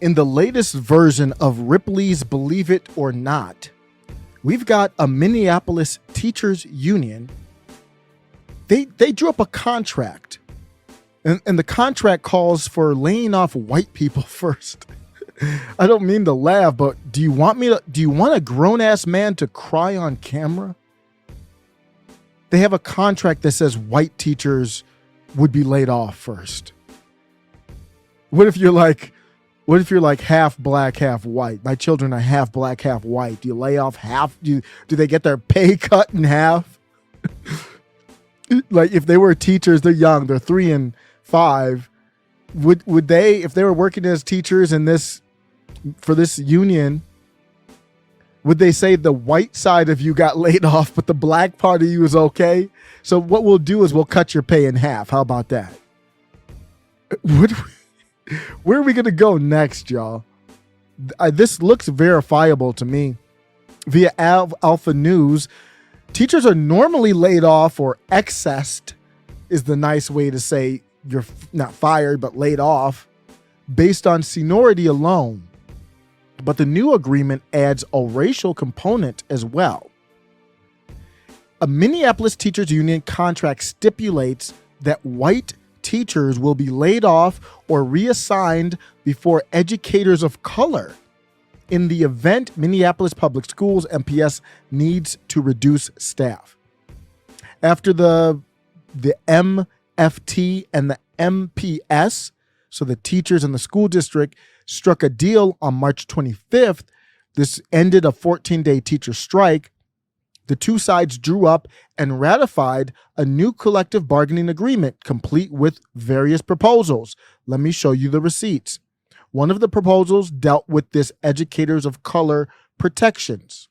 In the latest version of Ripley's Believe It or Not, we've got a Minneapolis teachers union. They drew up a contract, and the contract calls for laying off white people first. I don't mean to laugh, but do you want a grown-ass man to cry on camera? They have a contract that says white teachers would be laid off first. What if you're like half black, half white? My children are half black, half white. Do you lay off half? Do they get their pay cut in half? Like if they were teachers, they're young, they're 3 and 5. Would they, if they were working as teachers for this union, would they say the white side of you got laid off, but the black part of you is okay? So what we'll do is we'll cut your pay in half. How about that? Where are we going to go next, y'all? This looks verifiable to me. Via Alpha News, teachers are normally laid off or accessed, is the nice way to say you're not fired, but laid off, based on seniority alone. But the new agreement adds a racial component as well. A Minneapolis teachers union contract stipulates that white teachers will be laid off or reassigned before educators of color in the event Minneapolis Public Schools MPS needs to reduce staff. After the MFT and the MPS, so the teachers and the school district, struck a deal on March 25th, this ended a 14-day teacher strike. The two sides drew up and ratified a new collective bargaining agreement, complete with various proposals. Let me show you the receipts. One of the proposals dealt with this educators of color protections.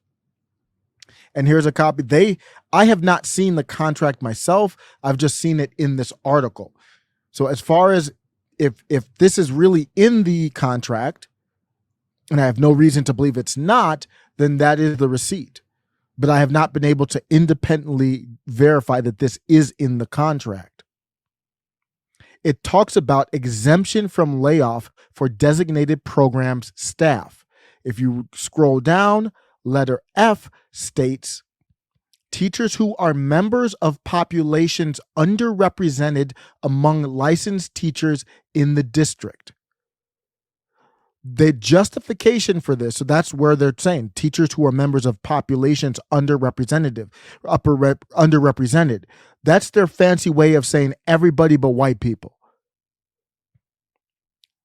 And here's a copy. I have not seen the contract myself. I've just seen it in this article. So as far as if this is really in the contract, and I have no reason to believe it's not, then that is the receipt. But I have not been able to independently verify that this is in the contract. It talks about exemption from layoff for designated programs staff. If you scroll down, letter F states, teachers who are members of populations underrepresented among licensed teachers in the district. The justification for this, so that's where they're saying teachers who are members of populations underrepresented. That's their fancy way of saying everybody but white people.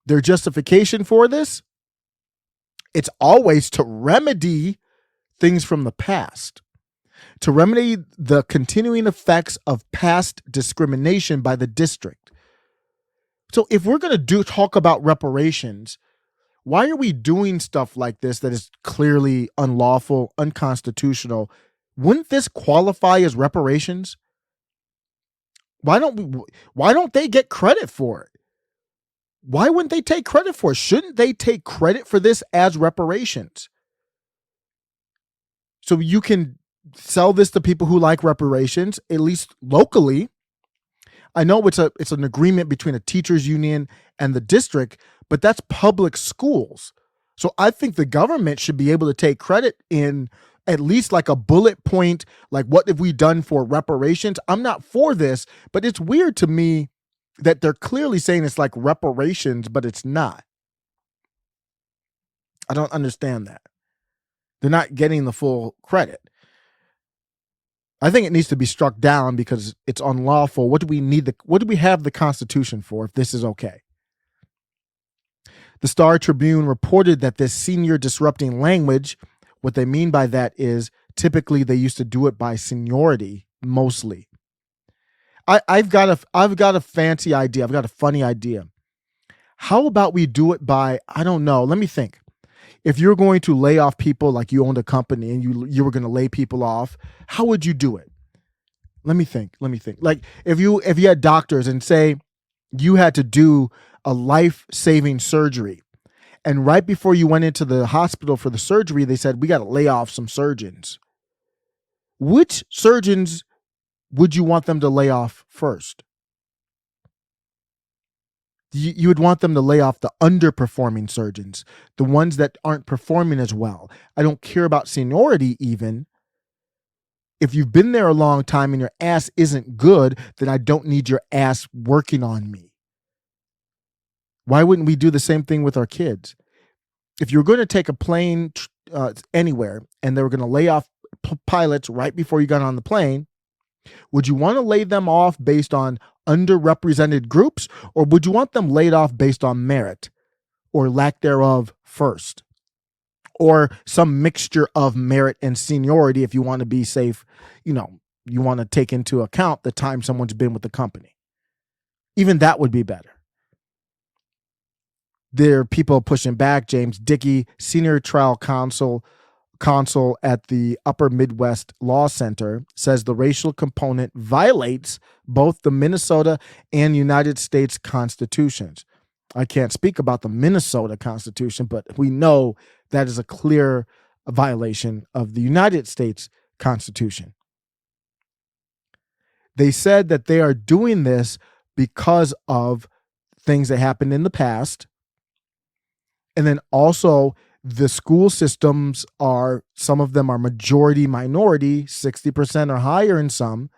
Their justification for this, it's always to remedy things from the past, to remedy the continuing effects of past discrimination by the district. So if we're going to talk about reparations, why are we doing stuff like this that is clearly unlawful, unconstitutional? Wouldn't this qualify as reparations? Why don't they get credit for it? Why wouldn't they take credit for it? Shouldn't they take credit for this as reparations? So you can sell this to people who like reparations, at least locally. I know it's an agreement between a teachers union and the district, but that's public schools. So I think the government should be able to take credit in at least like a bullet point, like what have we done for reparations? I'm not for this, but it's weird to me that they're clearly saying it's like reparations, but it's not. I don't understand that. They're not getting the full credit. I think it needs to be struck down because it's unlawful. What do we have the Constitution for if this is okay? The Star Tribune reported that this senior disrupting language, what they mean by that is typically they used to do it by seniority mostly. I've got a fancy idea. I've got a funny idea. How about we do it by, I don't know, let me think. If you're going to lay off people, like you owned a company and you were going to lay people off, how would you do it? Let me think. Like if you had doctors and say you had to do a life-saving surgery, and right before you went into the hospital for the surgery, they said, we got to lay off some surgeons. Which surgeons would you want them to lay off first? You would want them to lay off the underperforming surgeons, the ones that aren't performing as well. I don't care about seniority even. If you've been there a long time and your ass isn't good, then I don't need your ass working on me. Why wouldn't we do the same thing with our kids? If you're going to take a plane anywhere and they were going to lay off pilots right before you got on the plane, would you want to lay them off based on underrepresented groups, or would you want them laid off based on merit or lack thereof first, or some mixture of merit and seniority if you want to be safe? You want to take into account the time someone's been with the company. Even that would be better. There are people pushing back. James Dickey, senior trial counsel at the Upper Midwest Law Center, says the racial component violates both the Minnesota and United States constitutions. I can't speak about the Minnesota Constitution, but we know that is a clear violation of the United States Constitution. They said that they are doing this because of things that happened in the past. And then also the school systems some of them are majority minority, 60% or higher in some,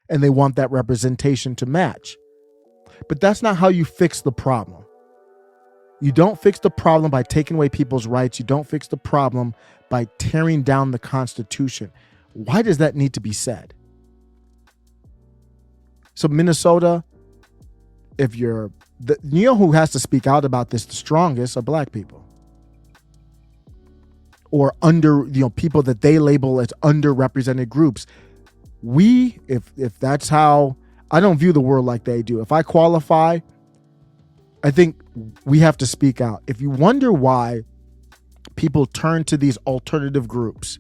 and they want that representation to match. But that's not how you fix the problem. You don't fix the problem by taking away people's rights. You don't fix the problem by tearing down the Constitution. Why does that need to be said? So Minnesota, you know who has to speak out about this the strongest are Black people. Or people that they label as underrepresented groups. If that's how, I don't view the world like they do. If I qualify, I think we have to speak out. If you wonder why people turn to these alternative groups,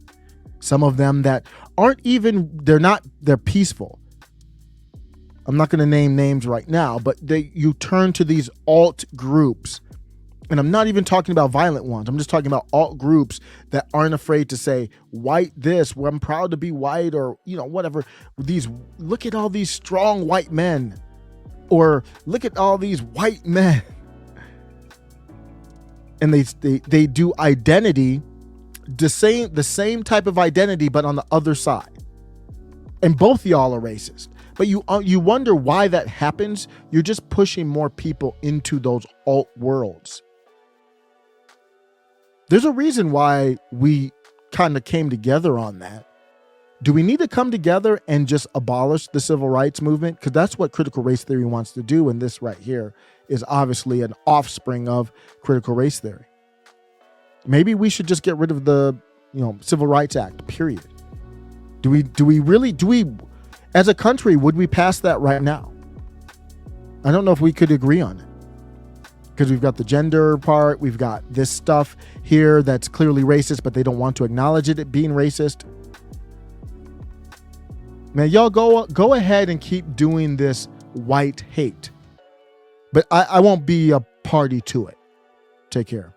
some of them that they're peaceful. I'm not going to name names right now, but you turn to these alt groups. And I'm not even talking about violent ones. I'm just talking about alt groups that aren't afraid to say white this, I'm proud to be white, or, whatever. Look at all these strong white men, or look at all these white men. And they do identity, the same type of identity, but on the other side. And both y'all are racist. But you wonder why that happens. You're just pushing more people into those alt worlds. There's a reason why we kind of came together on that. Do we need to come together and just abolish the civil rights movement? Because that's what critical race theory wants to do. And this right here is obviously an offspring of critical race theory. Maybe we should just get rid of the Civil Rights Act, period. Do we, as a country, would we pass that right now? I don't know if we could agree on it. Because we've got the gender part, we've got this stuff here that's clearly racist, but they don't want to acknowledge it being racist. Man, y'all go ahead and keep doing this white hate. But I won't be a party to it. Take care.